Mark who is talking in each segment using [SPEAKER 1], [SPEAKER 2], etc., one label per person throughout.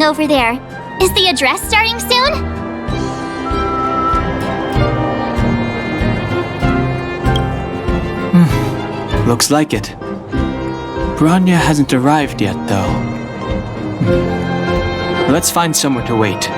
[SPEAKER 1] happening over there? Is the address starting soon?
[SPEAKER 2] Looks like it. Bronya hasn't arrived yet, though. Let's find somewhere to wait.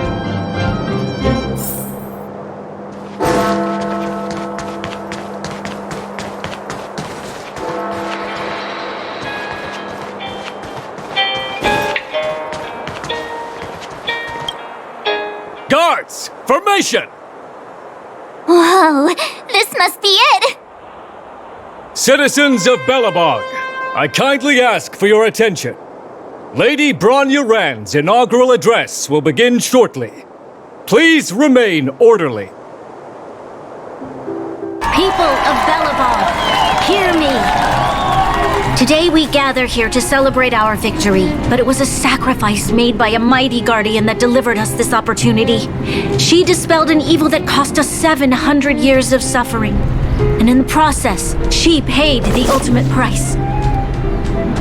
[SPEAKER 3] Guards! Formation!
[SPEAKER 1] Whoa, this must be it!
[SPEAKER 3] Citizens of Belobog, I kindly ask for your attention. Lady Bronya Rand's inaugural address will begin shortly. Please remain orderly.
[SPEAKER 4] People of Belobog, hear me! Today we gather here to celebrate our victory, but it was a sacrifice made by a mighty guardian that delivered us this opportunity. She dispelled an evil that cost us 700 years of suffering. And in the process, she paid the ultimate price.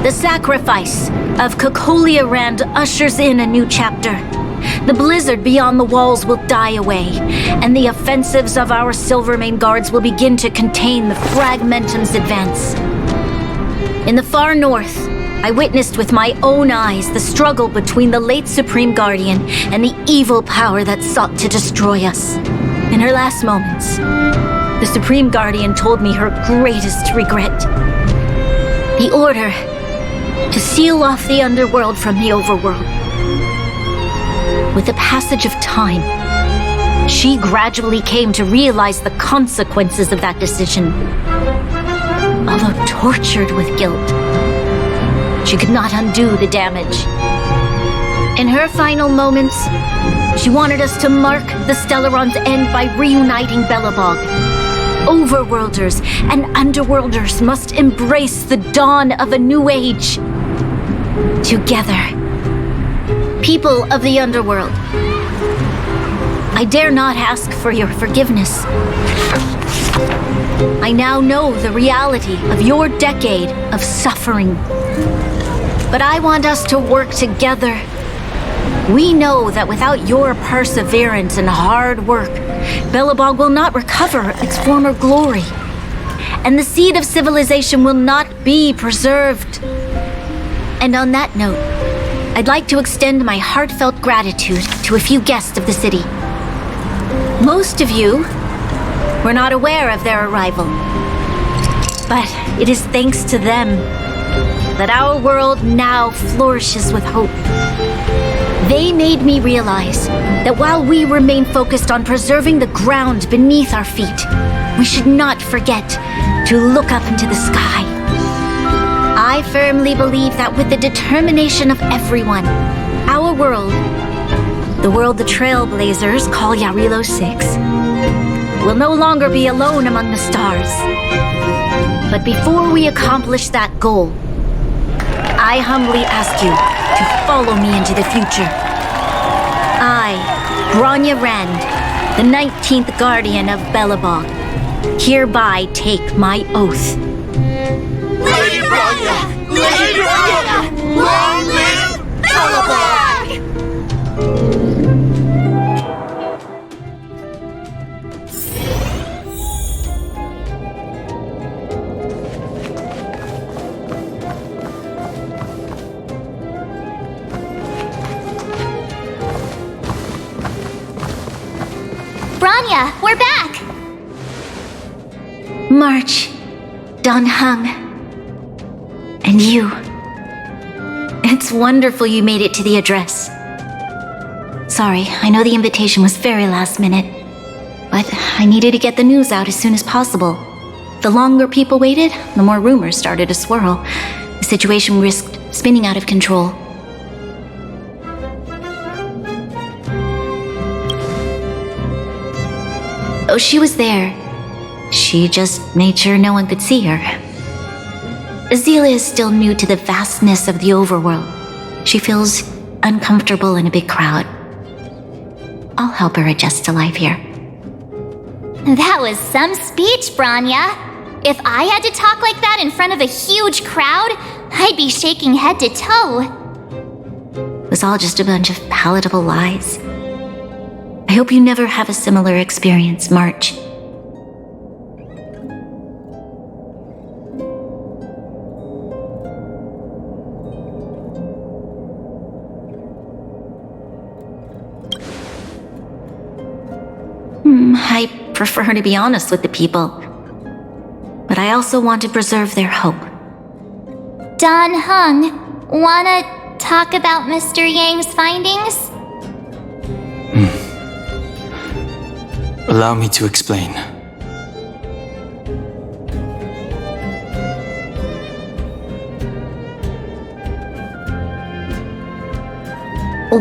[SPEAKER 4] The sacrifice of Cocolia Rand ushers in a new chapter. The blizzard beyond the walls will die away, and the offensives of our Silvermane guards will begin to contain the Fragmentum's advance. In the far north, I witnessed with my own eyes the struggle between the late Supreme Guardian and the evil power that sought to destroy us. In her last moments, the Supreme Guardian told me her greatest regret. The order to seal off the underworld from the overworld. With the passage of time, she gradually came to realize the consequences of that decision. Although tortured with guilt, she could not undo the damage. In her final moments, she wanted us to mark the Stellaron's end by reuniting Belobog. Overworlders and underworlders must embrace the dawn of a new age. Together. People of the underworld, I dare not ask for your forgiveness. I now know the reality of your decade of suffering. But I want us to work together. We know that without your perseverance and hard work, Belobog will not recover its former glory. And the seed of civilization will not be preserved. And on that note, I'd like to extend my heartfelt gratitude to a few guests of the city. Most of you were not aware of their arrival. But it is thanks to them that our world now flourishes with hope. They made me realize that while we remain focused on preserving the ground beneath our feet, we should not forget to look up into the sky. I firmly believe that with the determination of everyone, our world, the world the Trailblazers call Yarilo 6, will no longer be alone among the stars. But before we accomplish that goal, I humbly ask you to follow me into the future. I, Bronya Rand, the 19th Guardian of Belobog, hereby take my oath.
[SPEAKER 5] Lady Bronya! Lady Bronya! Long live Belobog!
[SPEAKER 1] Bronya, we're back!
[SPEAKER 4] March, Donhung, and you. It's wonderful you made it to the address. Sorry, I know the invitation was very last minute, but I needed to get the news out as soon as possible. The longer people waited, the more rumors started to swirl. The situation risked spinning out of control. Oh, she was there. She just made sure no one could see her. Azila is still new to the vastness of the overworld. She feels uncomfortable in a big crowd. I'll help her adjust to life here.
[SPEAKER 1] That was some speech, Bronya. If I had to talk like that in front of a huge crowd, I'd be shaking head to toe.
[SPEAKER 4] was all just a bunch of palatable lies. I hope you never have a similar experience, March. I prefer to be honest with the people, but I also want to preserve their hope.
[SPEAKER 1] Don Hung, wanna talk about Mr. Yang's findings?
[SPEAKER 2] Allow me to explain.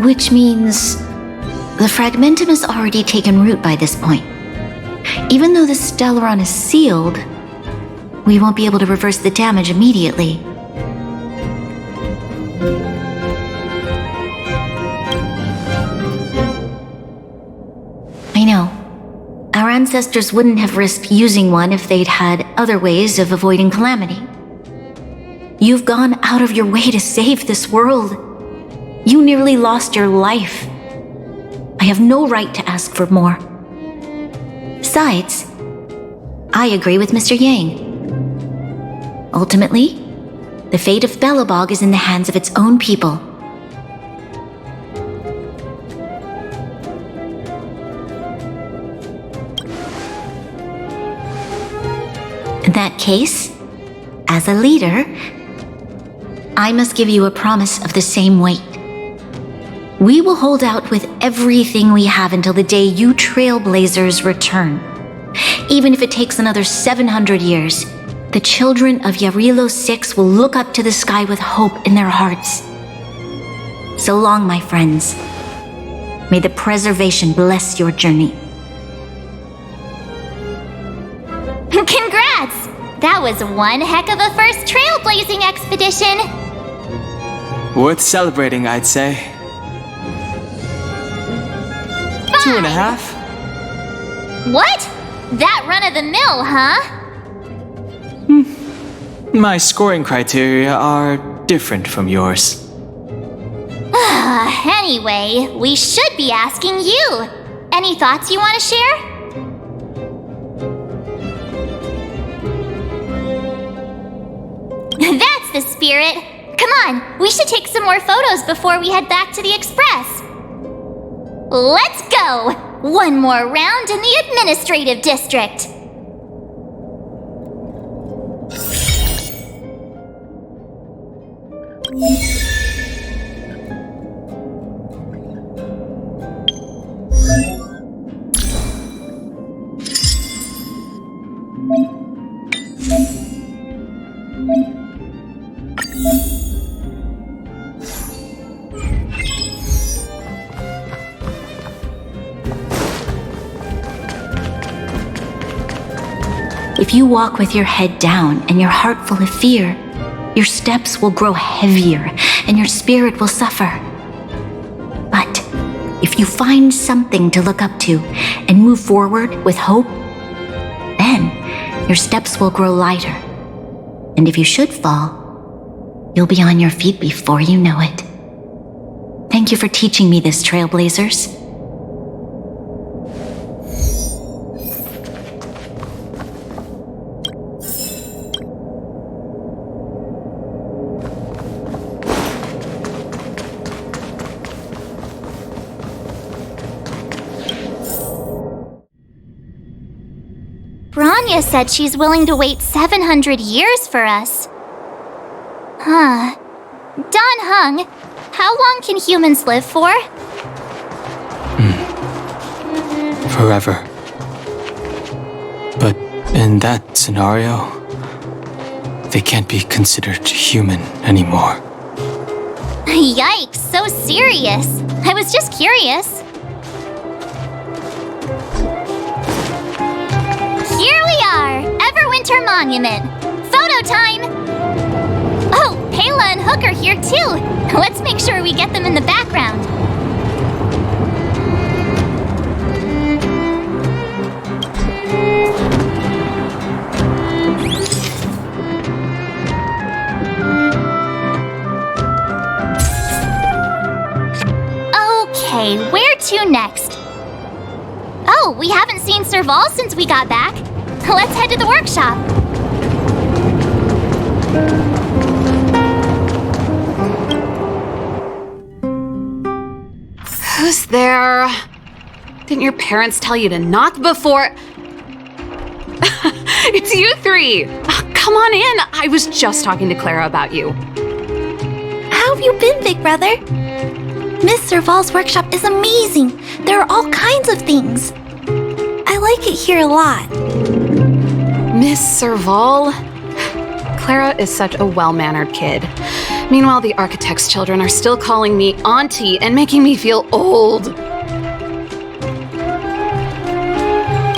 [SPEAKER 4] Which means the fragmentum has already taken root by this point. Even though the Stellaron is sealed, we won't be able to reverse the damage immediately. I know. Our ancestors wouldn't have risked using one if they'd had other ways of avoiding calamity. You've gone out of your way to save this world. You nearly lost your life. I have no right to ask for more. Besides, I agree with Mr. Yang. Ultimately, the fate of Belobog is in the hands of its own people. In that case, as a leader, I must give you a promise of the same weight. We will hold out with everything we have until the day you Trailblazers return. Even if it takes another 700 years, the children of Yarilo 6 will look up to the sky with hope in their hearts. So long, my friends. May the preservation bless your journey.
[SPEAKER 1] Congrats! That was one heck of a first trailblazing expedition!
[SPEAKER 2] Worth celebrating, I'd say. 2.5?
[SPEAKER 1] What? That run-of-the-mill, huh?
[SPEAKER 2] My scoring criteria are different from yours.
[SPEAKER 1] Anyway, we should be asking you. Any thoughts you want to share? That's the spirit. Come on, we should take some more photos before we head back to the Express. Let's go! One more round in the administrative district.
[SPEAKER 4] If you walk with your head down and your heart full of fear, your steps will grow heavier and your spirit will suffer. But if you find something to look up to and move forward with hope, then your steps will grow lighter. And if you should fall, you'll be on your feet before you know it. Thank you for teaching me this, Trailblazers.
[SPEAKER 1] Branya said she's willing to wait 700 years for us. Huh. Don Hung, how long can humans live for?
[SPEAKER 2] Forever. But in that scenario, they can't be considered human anymore.
[SPEAKER 1] Yikes, so serious. I was just curious. Here we are, Everwinter Monument. Photo time! Oh, Pela and Hook are here too. Let's make sure we get them in the background. Okay, where to next? Oh, we haven't seen Serval since we got back. Let's head to the workshop.
[SPEAKER 6] Who's there? Didn't your parents tell you to knock before? It's you three! Come on in! I was just talking to Clara about you.
[SPEAKER 7] How have you been, big brother? Miss Serval's workshop is amazing. There are all kinds of things. I like it here a lot.
[SPEAKER 6] Miss Serval? Clara is such a well-mannered kid. Meanwhile, the architect's children are still calling me auntie and making me feel old.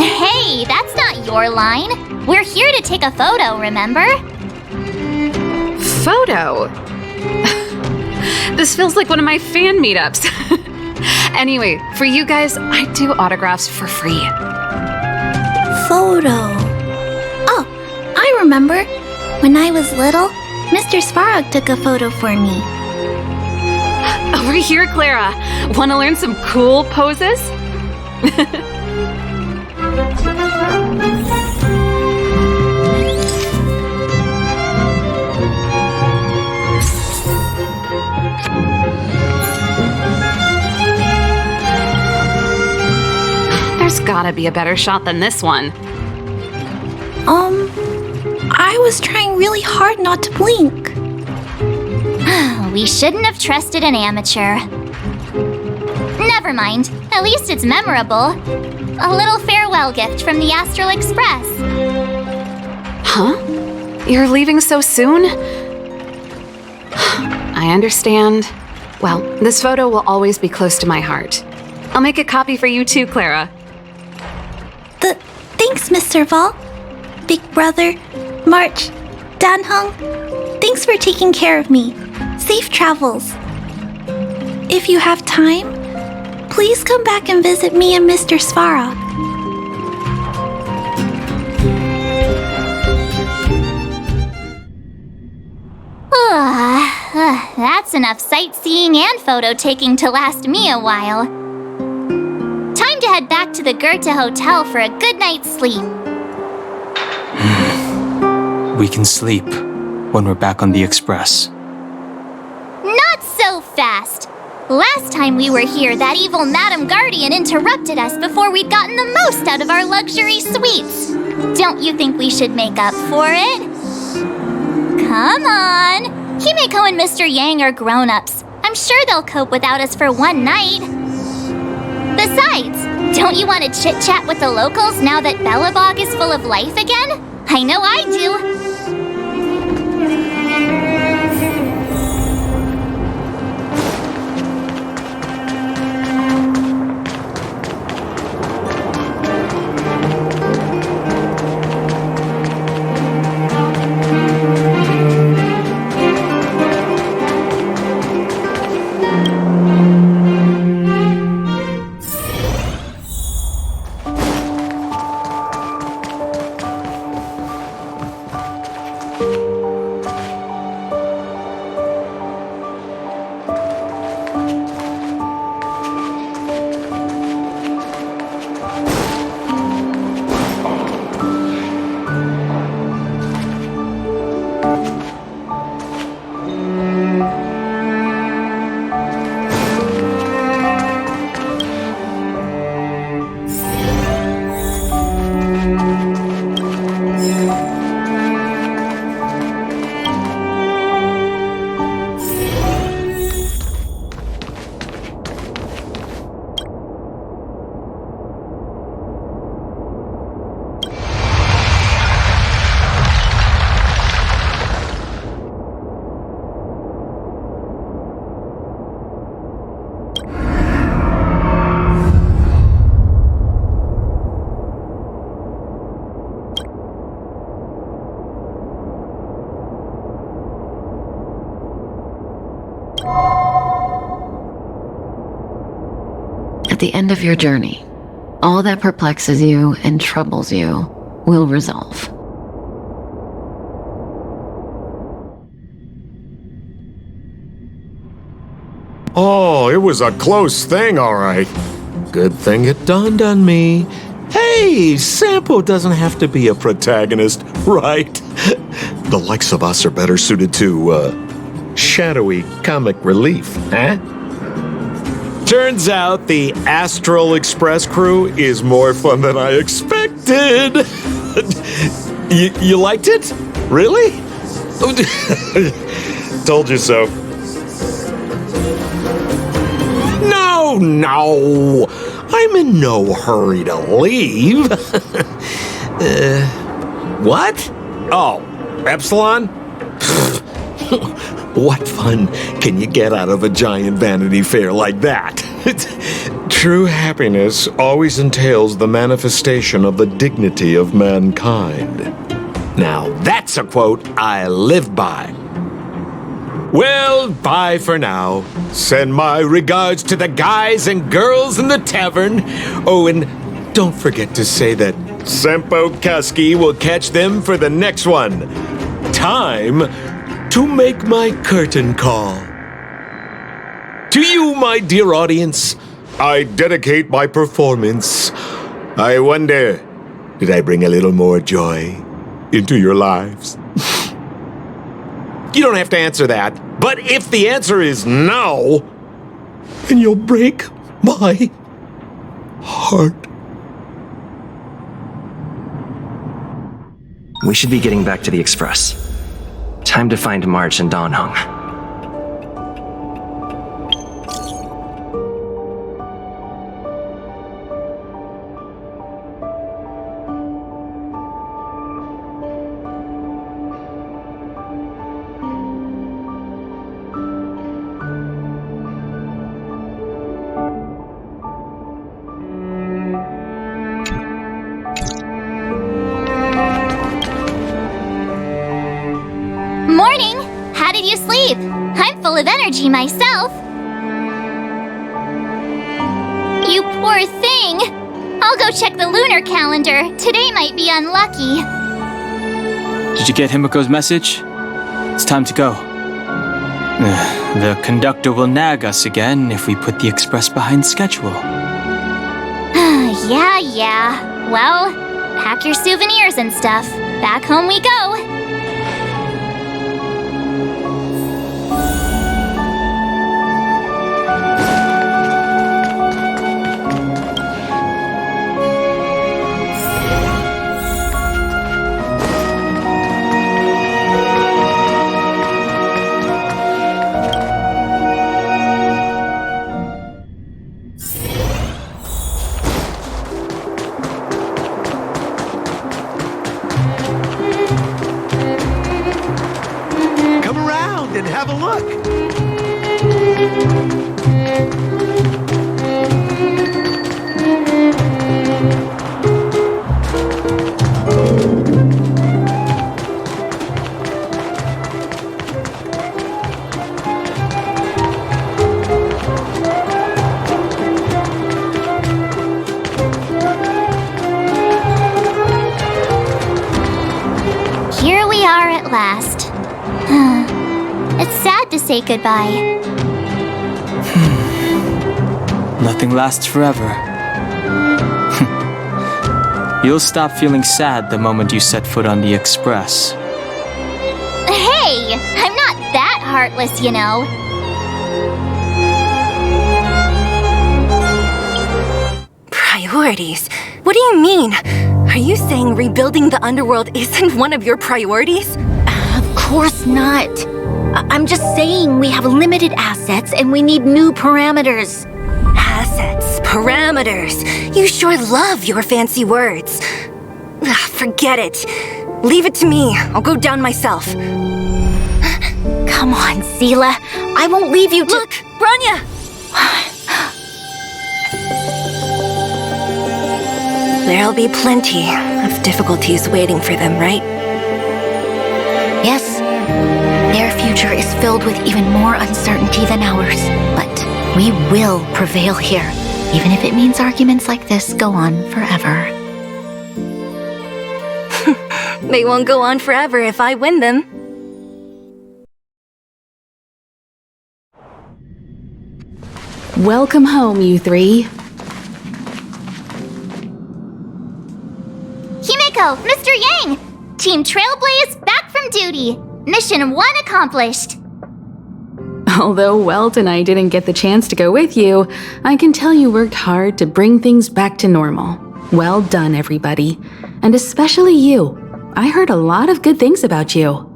[SPEAKER 1] Hey, that's not your line. We're here to take a photo, remember?
[SPEAKER 6] Photo? This feels like one of my fan meetups. Anyway, for you guys, I do autographs for free.
[SPEAKER 7] Photo. Oh, I remember. When I was little, Mr. Svarog took a photo for me.
[SPEAKER 6] Over here, Clara. Want to learn some cool poses? There's gotta be a better shot than this one.
[SPEAKER 7] I was trying really hard not to blink.
[SPEAKER 1] We shouldn't have trusted an amateur. Never mind. At least it's memorable. A little farewell gift from the Astral Express.
[SPEAKER 6] Huh? You're leaving so soon? I understand. Well, this photo will always be close to my heart. I'll make a copy for you too, Clara.
[SPEAKER 7] Thanks, Miss Serval. Big brother, March, Danhung, thanks for taking care of me. Safe travels. If you have time, please come back and visit me and Mr. Svarog.
[SPEAKER 1] That's enough sightseeing and photo taking to last me a while. Time to head back to the Goethe Hotel for a good night's sleep.
[SPEAKER 2] We can sleep when we're back on the Express.
[SPEAKER 1] Not so fast! Last time we were here, that evil Madam Guardian interrupted us before we'd gotten the most out of our luxury suites. Don't you think we should make up for it? Come on! Himeko and Mr. Yang are grown-ups. I'm sure they'll cope without us for one night. Besides, don't you want to chit-chat with the locals now that Belobog is full of life again? I know I do.
[SPEAKER 8] At the end of your journey, all that perplexes you and troubles you will resolve.
[SPEAKER 5] Oh, it was a close thing, all right. Good thing it dawned on me. Hey, Sampo doesn't have to be a protagonist, right? The likes of us are better suited to, shadowy comic relief, huh? Turns out the Astral Express crew is more fun than I expected. You liked it? Really? Told you so. No, I'm in no hurry to leave. What? Oh, Epsilon? What fun can you get out of a giant Vanity Fair like that? True happiness always entails the manifestation of the dignity of mankind. Now, that's a quote I live by. Well, bye for now. Send my regards to the guys and girls in the tavern. Oh, and don't forget to say that Sempo Kaski will catch them for the next one. Time to make my curtain call. To you, my dear audience, I dedicate my performance. I wonder, did I bring a little more joy into your lives? You don't have to answer that, but if the answer is no, then you'll break my heart.
[SPEAKER 9] We should be getting back to the Express. Time to find March and Donhung.
[SPEAKER 1] Morning! How did you sleep? I'm full of energy myself. You poor thing! I'll go check the lunar calendar. Today might be unlucky.
[SPEAKER 2] Did you get Himiko's message? It's time to go. The conductor will nag us again if we put the express behind schedule.
[SPEAKER 1] Yeah. Well, pack your souvenirs and stuff. Back home we go.
[SPEAKER 5] And have a look.
[SPEAKER 1] Here we are at last. It's sad to say goodbye.
[SPEAKER 2] Nothing lasts forever. You'll stop feeling sad the moment you set foot on the express.
[SPEAKER 1] Hey! I'm not that heartless, you know.
[SPEAKER 10] Priorities? What do you mean? Are you saying rebuilding the underworld isn't one of your priorities?
[SPEAKER 4] Of course not. I'm just saying we have limited assets and we need new parameters.
[SPEAKER 10] Assets, parameters. You sure love your fancy words. Ugh, forget it. Leave it to me. I'll go down myself.
[SPEAKER 4] Come on, Seela. I won't leave you to—
[SPEAKER 10] Look, Branya! There'll be plenty of difficulties waiting for them, right?
[SPEAKER 4] Yes. Their future is filled with even more uncertainty than ours. But we will prevail here, even if it means arguments like this go on forever.
[SPEAKER 10] They won't go on forever if I win them.
[SPEAKER 6] Welcome home, you three.
[SPEAKER 1] Himeko, Mr. Yang! Team Trailblaze back from duty. Mission 1 accomplished.
[SPEAKER 6] Although Welt and I didn't get the chance to go with you, I can tell you worked hard to bring things back to normal. Well done, everybody. And especially you. I heard a lot of good things about you.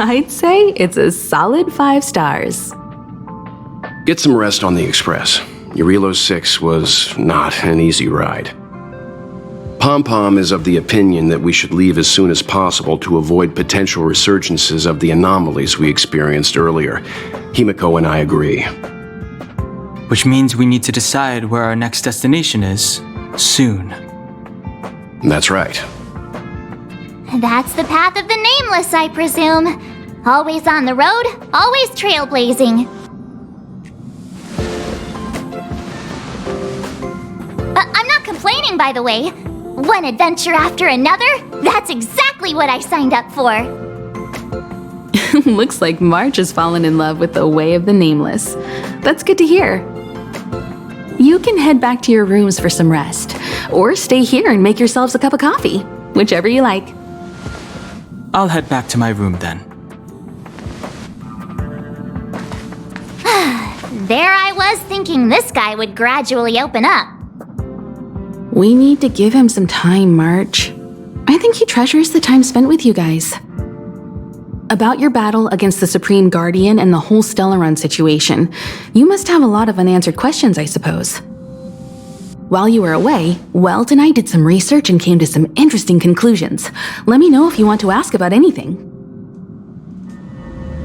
[SPEAKER 6] I'd say it's a solid 5 stars.
[SPEAKER 11] Get some rest on the Express. Eurilo 6 was not an easy ride. Pom-Pom is of the opinion that we should leave as soon as possible to avoid potential resurgences of the anomalies we experienced earlier. Himeko and I agree.
[SPEAKER 2] Which means we need to decide where our next destination is, soon.
[SPEAKER 11] That's right.
[SPEAKER 1] That's the path of the Nameless, I presume. Always on the road, always trailblazing. I'm not complaining, by the way. One adventure after another, that's exactly what I signed up for.
[SPEAKER 6] Looks like March has fallen in love with the way of the Nameless. That's good to hear. You can head back to your rooms for some rest, or stay here and make yourselves a cup of coffee, whichever you like.
[SPEAKER 2] I'll head back to my room then.
[SPEAKER 1] There I was thinking this guy would gradually open up.
[SPEAKER 6] We need to give him some time, March. I think he treasures the time spent with you guys. About your battle against the Supreme Guardian and the whole Stellaron situation, you must have a lot of unanswered questions, I suppose. While you were away, Welt and I did some research and came to some interesting conclusions. Let me know if you want to ask about anything.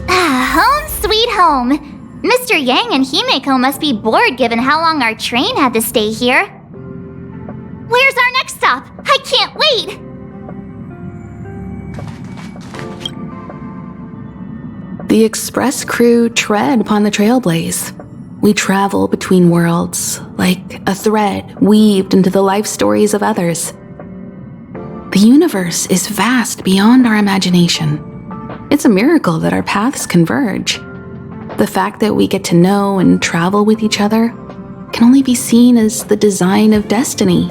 [SPEAKER 1] Home sweet home. Mr. Yang and Himeko must be bored given how long our train had to stay here. Where's our next stop? I can't wait!
[SPEAKER 6] The Express crew tread upon the Trailblaze. We travel between worlds, like a thread weaved into the life stories of others. The universe is vast beyond our imagination. It's a miracle that our paths converge. The fact that we get to know and travel with each other can only be seen as the design of destiny.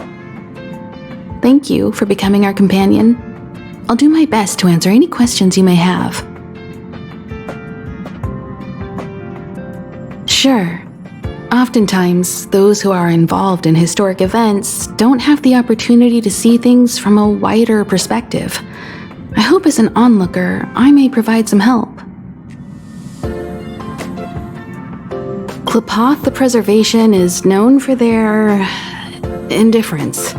[SPEAKER 6] Thank you for becoming our companion. I'll do my best to answer any questions you may have. Sure. Oftentimes, those who are involved in historic events don't have the opportunity to see things from a wider perspective. I hope as an onlooker, I may provide some help. Klapoth the Preservation is known for their indifference.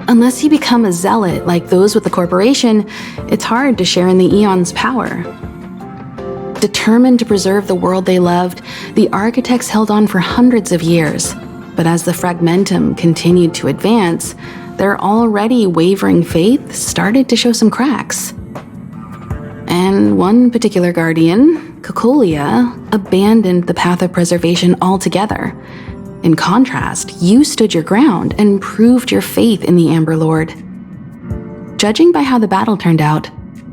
[SPEAKER 6] Unless you become a zealot like those with the corporation, it's hard to share in the Aeon's power. Determined to preserve the world they loved, the architects held on for hundreds of years. But as the Fragmentum continued to advance, their already wavering faith started to show some cracks. And one particular guardian, Cocolia, abandoned the path of preservation altogether. In contrast, you stood your ground and proved your faith in the Amber Lord. Judging by how the battle turned out,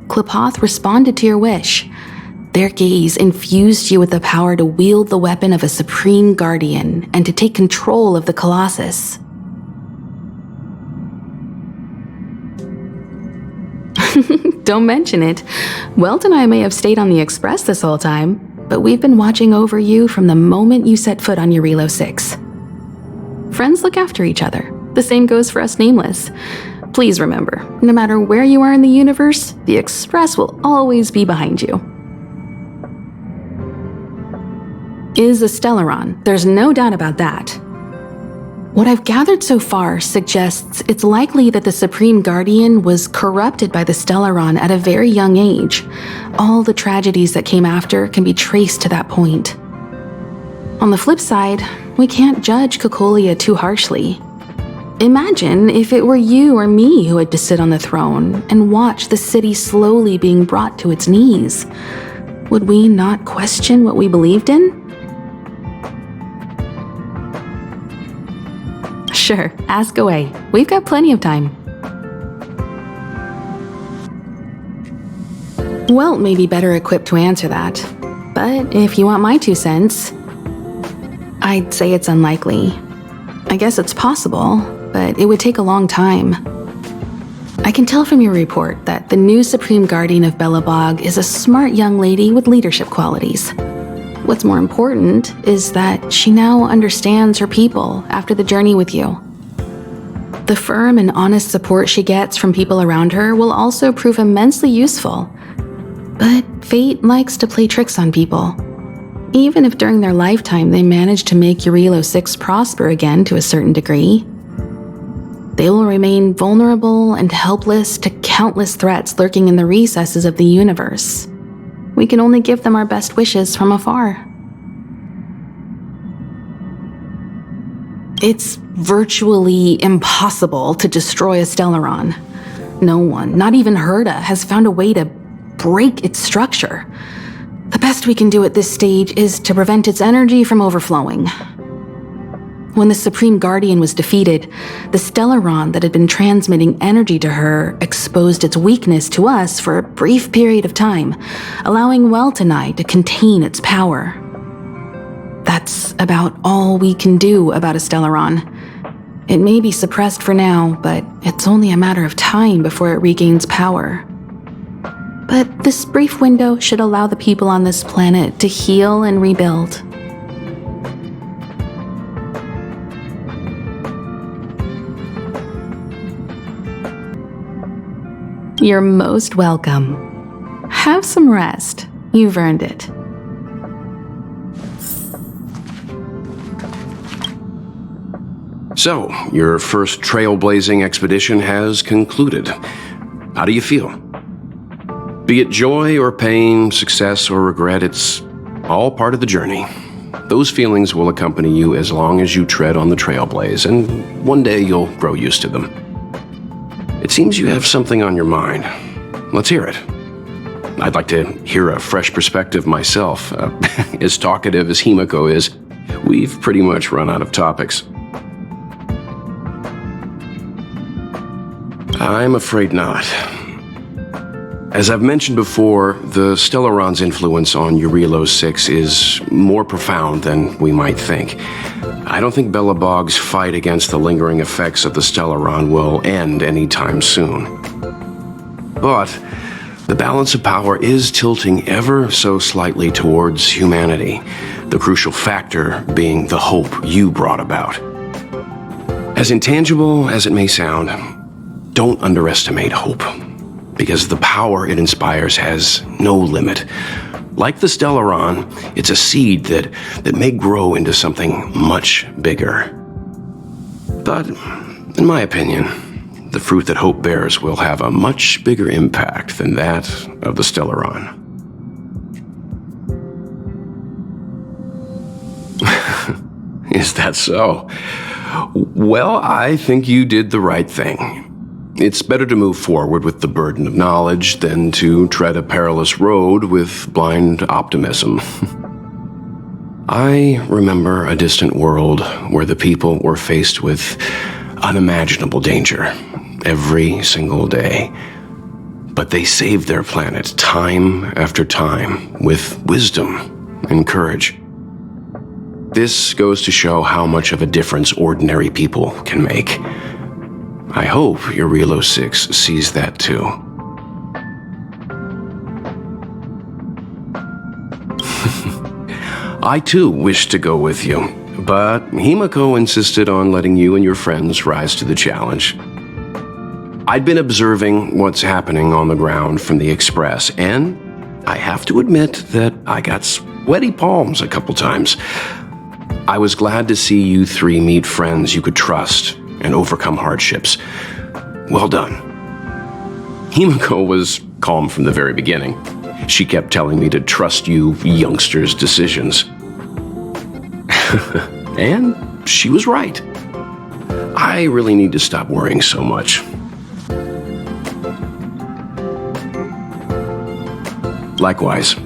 [SPEAKER 6] Klapoth responded to your wish. Their gaze infused you with the power to wield the weapon of a supreme guardian and to take control of the Colossus. Don't mention it. Welt and I may have stayed on the Express this whole time, but we've been watching over you from the moment you set foot on Eurilo 6. Friends look after each other. The same goes for us Nameless. Please remember, no matter where you are in the universe, the Express will always be behind you. Is a Stellaron, there's no doubt about that. What I've gathered so far suggests it's likely that the Supreme Guardian was corrupted by the Stellaron at a very young age. All the tragedies that came after can be traced to that point. On the flip side, we can't judge Cocolia too harshly. Imagine if it were you or me who had to sit on the throne and watch the city slowly being brought to its knees. Would we not question what we believed in? Sure, ask away. We've got plenty of time. Welt may be better equipped to answer that. But if you want my 2 cents, I'd say it's unlikely. I guess it's possible, but it would take a long time. I can tell from your report that the new Supreme Guardian of Belobog is a smart young lady with leadership qualities. What's more important is that she now understands her people after the journey with you. The firm and honest support she gets from people around her will also prove immensely useful. But fate likes to play tricks on people. Even if during their lifetime they manage to make Eurilo 6 prosper again to a certain degree, they will remain vulnerable and helpless to countless threats lurking in the recesses of the universe. We can only give them our best wishes from afar. It's virtually impossible to destroy a Stellaron. No one, not even Herda, has found a way to break its structure. The best we can do at this stage is to prevent its energy from overflowing. When the Supreme Guardian was defeated, the Stellaron that had been transmitting energy to her exposed its weakness to us for a brief period of time, allowing Welt and I to contain its power. That's about all we can do about a Stellaron. It may be suppressed for now, but it's only a matter of time before it regains power. But this brief window should allow the people on this planet to heal and rebuild. You're most welcome. Have some rest. You've earned it.
[SPEAKER 11] So, your first trailblazing expedition has concluded. How do you feel? Be it joy or pain, success or regret, it's all part of the journey. Those feelings will accompany you as long as you tread on the trailblaze, and one day you'll grow used to them. It seems you have something on your mind. Let's hear it. I'd like to hear a fresh perspective myself. As talkative as Himiko is, we've pretty much run out of topics. I'm afraid not. As I've mentioned before, the Stellaron's influence on Eurilo 6 is more profound than we might think. I don't think Belobog's fight against the lingering effects of the Stellaron will end anytime soon. But the balance of power is tilting ever so slightly towards humanity, the crucial factor being the hope you brought about. As intangible as it may sound, don't underestimate hope, because the power it inspires has no limit. Like the Stellaron, it's a seed that may grow into something much bigger. But, in my opinion, the fruit that hope bears will have a much bigger impact than that of the Stellaron. Is that so? Well, I think you did the right thing. It's better to move forward with the burden of knowledge than to tread a perilous road with blind optimism. I remember a distant world where the people were faced with unimaginable danger every single day. But they saved their planet time after time with wisdom and courage. This goes to show how much of a difference ordinary people can make. I hope Eurilo 6 sees that too. I too wish to go with you, but Himiko insisted on letting you and your friends rise to the challenge. I'd been observing what's happening on the ground from the Express, and I have to admit that I got sweaty palms a couple times. I was glad to see you three meet friends you could trust and overcome hardships. Well done. Himiko was calm from the very beginning. She kept telling me to trust you youngsters' decisions. And she was right. I really need to stop worrying so much. Likewise.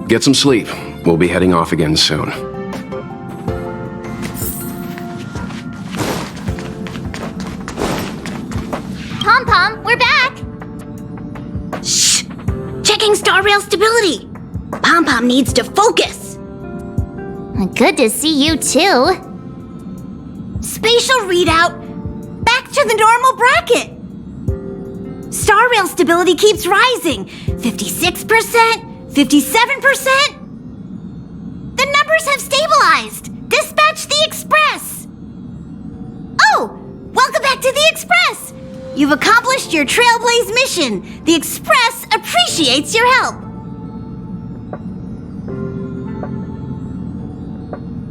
[SPEAKER 11] Get some sleep. We'll be heading off again soon.
[SPEAKER 1] We're back!
[SPEAKER 4] Checking star stability. Pom-Pom needs to focus.
[SPEAKER 1] Good to see you too.
[SPEAKER 4] Spatial readout. Back to the normal bracket. Star rail stability keeps rising. 56%, 57%. The numbers have stabilized. Dispatch the Express. Oh, welcome back to the Express. You've accomplished your Trailblaze mission. The Express appreciates your help.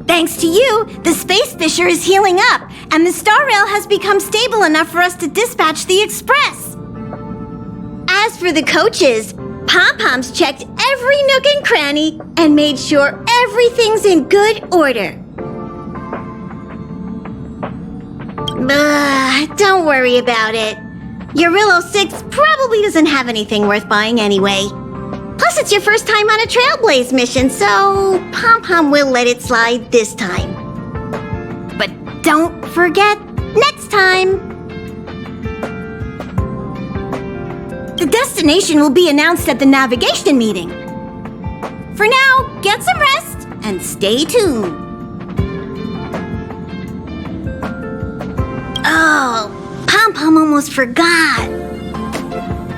[SPEAKER 4] Thanks to you, the Space Fisher is healing up, and the Star Rail has become stable enough for us to dispatch the Express. As for the coaches, Pom-Pom's checked every nook and cranny and made sure everything's in good order. Don't worry about it. Eurillo 6 probably doesn't have anything worth buying anyway. Plus, it's your first time on a Trailblaze mission, so Pom-Pom will let it slide this time. But don't forget, next time! The destination will be announced at the navigation meeting. For now, get some rest and stay tuned. Oh, Pom-Pom almost forgot.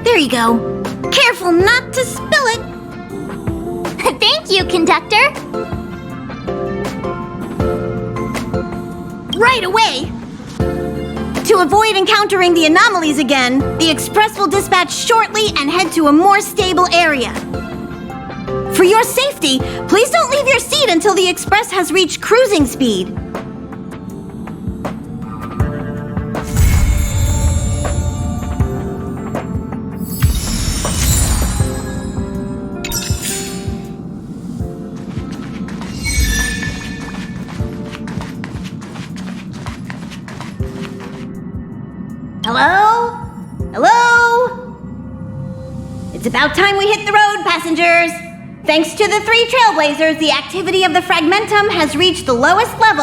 [SPEAKER 4] There you go. Careful not to spill it.
[SPEAKER 1] Thank you, conductor.
[SPEAKER 4] Right away. To avoid encountering the anomalies again, the Express will dispatch shortly and head to a more stable area. For your safety, please don't leave your seat until the Express has reached cruising speed. Hello? Hello? It's about time we hit the road, passengers. Thanks to the 3 Trailblazers, the activity of the Fragmentum has reached the lowest level